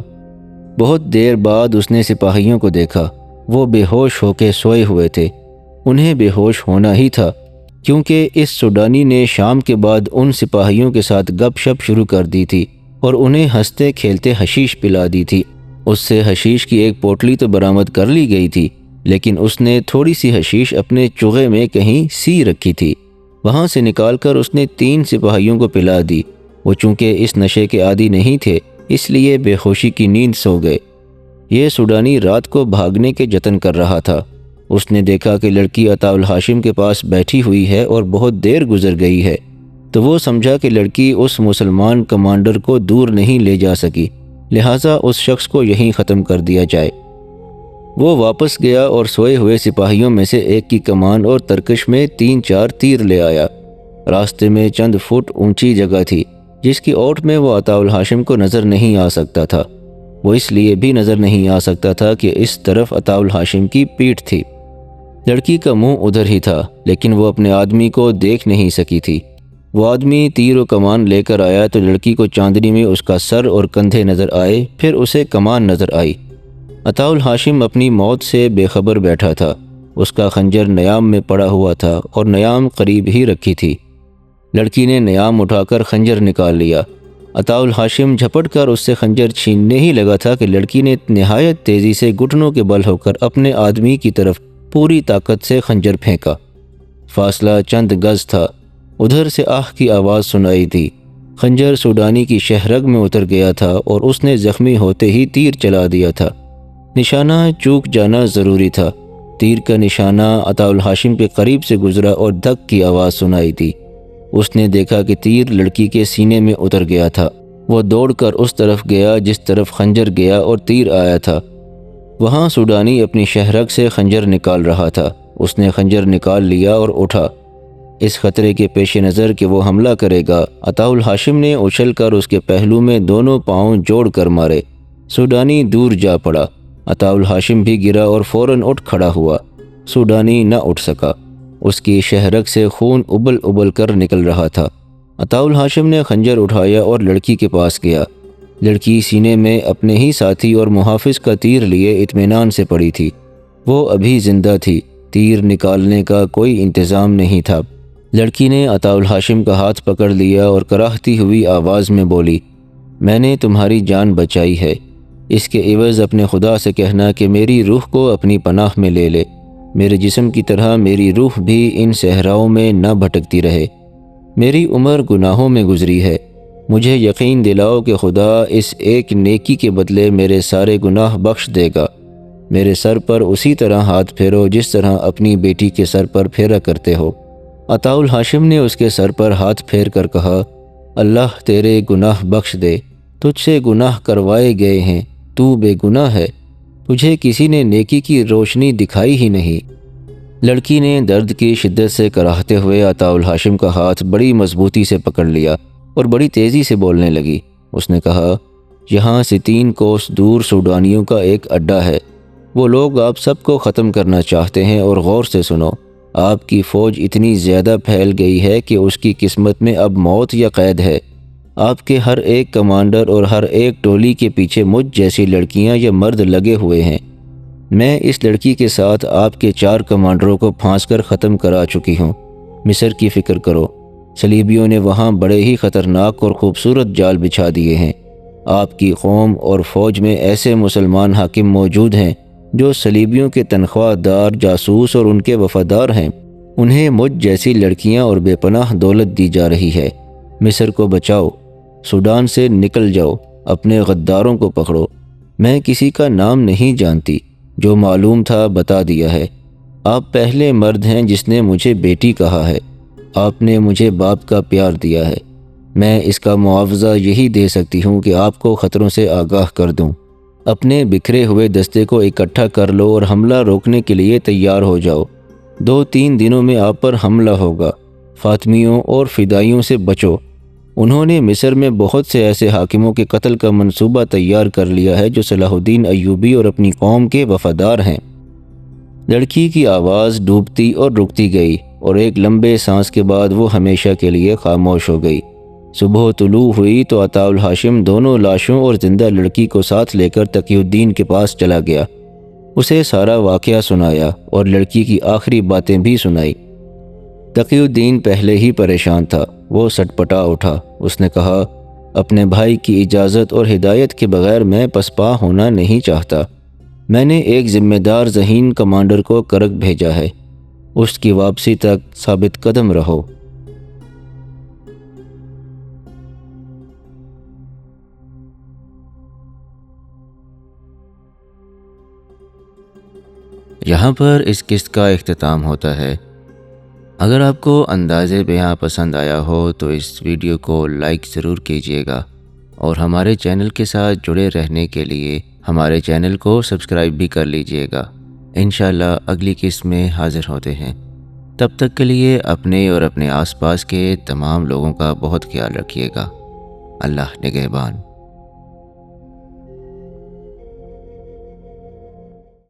بہت دیر بعد اس نے سپاہیوں کو دیکھا۔ وہ بے ہوش ہو کے سوئے ہوئے تھے۔ انہیں بے ہوش ہونا ہی تھا، کیونکہ اس سوڈانی نے شام کے بعد ان سپاہیوں کے ساتھ گپ شپ شروع کر دی تھی اور انہیں ہنستے کھیلتے حشیش پلا دی تھی۔ اس سے حشیش کی ایک پوٹلی تو برآمد کر لی گئی تھی، لیکن اس نے تھوڑی سی حشیش اپنے چوغے میں کہیں سی رکھی تھی۔ وہاں سے نکال کر اس نے 3 سپاہیوں کو پلا دی۔ وہ چونکہ اس نشے کے عادی نہیں تھے، اس لیے بے ہوشی کی نیند سو گئے۔ یہ سوڈانی رات کو بھاگنے کے جتن کر رہا تھا۔ اس نے دیکھا کہ لڑکی عطاء الہاشم کے پاس بیٹھی ہوئی ہے اور بہت دیر گزر گئی ہے، تو وہ سمجھا کہ لڑکی اس مسلمان کمانڈر کو دور نہیں لے جا سکی، لہٰذا اس شخص کو یہیں ختم کر دیا جائے۔ وہ واپس گیا اور سوئے ہوئے سپاہیوں میں سے ایک کی کمان اور ترکش میں 3-4 تیر لے آیا۔ راستے میں چند فٹ اونچی جگہ تھی جس کی اوٹ میں وہ عطاء الہاشم کو نظر نہیں آ سکتا تھا۔ وہ اس لیے بھی نظر نہیں آ سکتا تھا کہ اس طرف عطاء الہاشم کی پیٹھ تھی۔ لڑکی کا منہ ادھر ہی تھا، لیکن وہ اپنے آدمی کو دیکھ نہیں سکی تھی۔ وہ آدمی تیر و کمان لے کر آیا تو لڑکی کو چاندنی میں اس کا سر اور کندھے نظر آئے، پھر اسے کمان نظر آئی۔ عطاء الہاشم اپنی موت سے بے خبر بیٹھا تھا۔ اس کا خنجر نیام میں پڑا ہوا تھا اور نیام قریب ہی رکھی تھی۔ لڑکی نے نیام اٹھا کر خنجر نکال لیا۔ عطاء الہاشم جھپٹ کر اس سے خنجر چھیننے ہی لگا تھا کہ لڑکی نے نہایت تیزی سے گھٹنوں کے بل ہو کر اپنے آدمی کی طرف پوری طاقت سے خنجر پھینکا۔ فاصلہ چند گز تھا۔ ادھر سے آہ کی آواز سنائی دی۔ خنجر سوڈانی کی شہرگ میں اتر گیا تھا اور اس نے زخمی ہوتے ہی تیر چلا دیا تھا۔ نشانہ چوک جانا ضروری تھا۔ تیر کا نشانہ عطاء الہاشم کے قریب سے گزرا اور دھک کی آواز سنائی دی۔ اس نے دیکھا کہ تیر لڑکی کے سینے میں اتر گیا تھا۔ وہ دوڑ کر اس طرف گیا جس طرف خنجر گیا اور تیر آیا تھا۔ وہاں سوڈانی اپنی شہرگ سے خنجر نکال رہا تھا۔ اس نے خنجر نکال لیا اور اٹھا۔ اس خطرے کے پیش نظر کہ وہ حملہ کرے گا، عطاء الہاشم نے اچھل کر اس کے پہلو میں دونوں پاؤں جوڑ کر مارے۔ سوڈانی دور جا پڑا۔ عطاء الہاشم بھی گرا اور فوراً اٹھ کھڑا ہوا۔ سوڈانی نہ اٹھ سکا۔ اس کی شہرگ سے خون ابل ابل کر نکل رہا تھا۔ عطاء الہاشم نے خنجر اٹھایا اور لڑکی کے پاس گیا۔ لڑکی سینے میں اپنے ہی ساتھی اور محافظ کا تیر لیے اطمینان سے پڑی تھی۔ وہ ابھی زندہ تھی۔ تیر نکالنے کا کوئی انتظام نہیں تھا۔ لڑکی نے عطاء الہاشم کا ہاتھ پکڑ لیا اور کراہتی ہوئی آواز میں بولی، میں نے تمہاری جان بچائی ہے، اس کے عوض اپنے خدا سے کہنا کہ میری روح کو اپنی پناہ میں لے لے۔ میرے جسم کی طرح میری روح بھی ان صحراؤں میں نہ بھٹکتی رہے۔ میری عمر گناہوں میں گزری ہے۔ مجھے یقین دلاؤ کہ خدا اس ایک نیکی کے بدلے میرے سارے گناہ بخش دے گا۔ میرے سر پر اسی طرح ہاتھ پھیرو جس طرح اپنی بیٹی کے سر پر پھیرا کرتے ہو۔ عطاء الہاشم نے اس کے سر پر ہاتھ پھیر کر کہا، اللہ تیرے گناہ بخش دے، تجھ سے گناہ کروائے گئے ہیں، تو بے گناہ ہے، تجھے کسی نے نیکی کی روشنی دکھائی ہی نہیں۔ لڑکی نے درد کی شدت سے کراہتے ہوئے عطاء الہاشم کا ہاتھ بڑی مضبوطی سے پکڑ لیا اور بڑی تیزی سے بولنے لگی۔ اس نے کہا، یہاں سے 3 کوس دور سوڈانیوں کا ایک اڈا ہے۔ وہ لوگ آپ سب کو ختم کرنا چاہتے ہیں اور غور سے سنو، آپ کی فوج اتنی زیادہ پھیل گئی ہے کہ اس کی قسمت میں اب موت یا قید ہے۔ آپ کے ہر ایک کمانڈر اور ہر ایک ٹولی کے پیچھے مجھ جیسی لڑکیاں یا مرد لگے ہوئے ہیں۔ میں اس لڑکی کے ساتھ آپ کے 4 کمانڈروں کو پھانس کر ختم کرا چکی ہوں۔ مصر کی فکر کرو، صلیبیوں نے وہاں بڑے ہی خطرناک اور خوبصورت جال بچھا دیے ہیں۔ آپ کی قوم اور فوج میں ایسے مسلمان حاکم موجود ہیں جو صلیبیوں کے تنخواہ دار جاسوس اور ان کے وفادار ہیں۔ انہیں مجھ جیسی لڑکیاں اور بے پناہ دولت دی جا رہی ہے۔ مصر کو بچاؤ، سوڈان سے نکل جاؤ، اپنے غداروں کو پکڑو۔ میں کسی کا نام نہیں جانتی، جو معلوم تھا بتا دیا ہے۔ آپ پہلے مرد ہیں جس نے مجھے بیٹی کہا ہے۔ آپ نے مجھے باپ کا پیار دیا ہے۔ میں اس کا معاوضہ یہی دے سکتی ہوں کہ آپ کو خطروں سے آگاہ کر دوں۔ اپنے بکھرے ہوئے دستے کو اکٹھا کر لو اور حملہ روکنے کے لیے تیار ہو جاؤ۔ 2-3 دنوں میں آپ پر حملہ ہوگا۔ فاطمیوں اور فدائیوں سے بچو۔ انہوں نے مصر میں بہت سے ایسے حاکموں کے قتل کا منصوبہ تیار کر لیا ہے جو صلاح الدین ایوبی اور اپنی قوم کے وفادار ہیں۔ لڑکی کی آواز ڈوبتی اور رکتی گئی اور ایک لمبے سانس کے بعد وہ ہمیشہ کے لیے خاموش ہو گئی۔ صبح طلوع ہوئی تو عطاء الہاشم دونوں لاشوں اور زندہ لڑکی کو ساتھ لے کر تقی الدین کے پاس چلا گیا۔ اسے سارا واقعہ سنایا اور لڑکی کی آخری باتیں بھی سنائی۔ تقی الدین پہلے ہی پریشان تھا۔ وہ سٹپٹا اٹھا۔ اس نے کہا، اپنے بھائی کی اجازت اور ہدایت کے بغیر میں پسپا ہونا نہیں چاہتا۔ میں نے ایک ذمہ دار ذہین کمانڈر کو کرک بھیجا ہے۔ اس کی واپسی تک ثابت قدم رہو۔ یہاں پر اس قسط کا اختتام ہوتا ہے۔ اگر آپ کو انداز بیان پسند آیا ہو تو اس ویڈیو کو لائک ضرور کیجیے گا، اور ہمارے چینل کے ساتھ جڑے رہنے کے لیے ہمارے چینل کو سبسکرائب بھی کر لیجیے گا۔ انشاءاللہ اگلی قسط میں حاضر ہوتے ہیں۔ تب تک کے لیے اپنے اور اپنے آس پاس کے تمام لوگوں کا بہت خیال رکھیے گا۔ اللہ نگہبان۔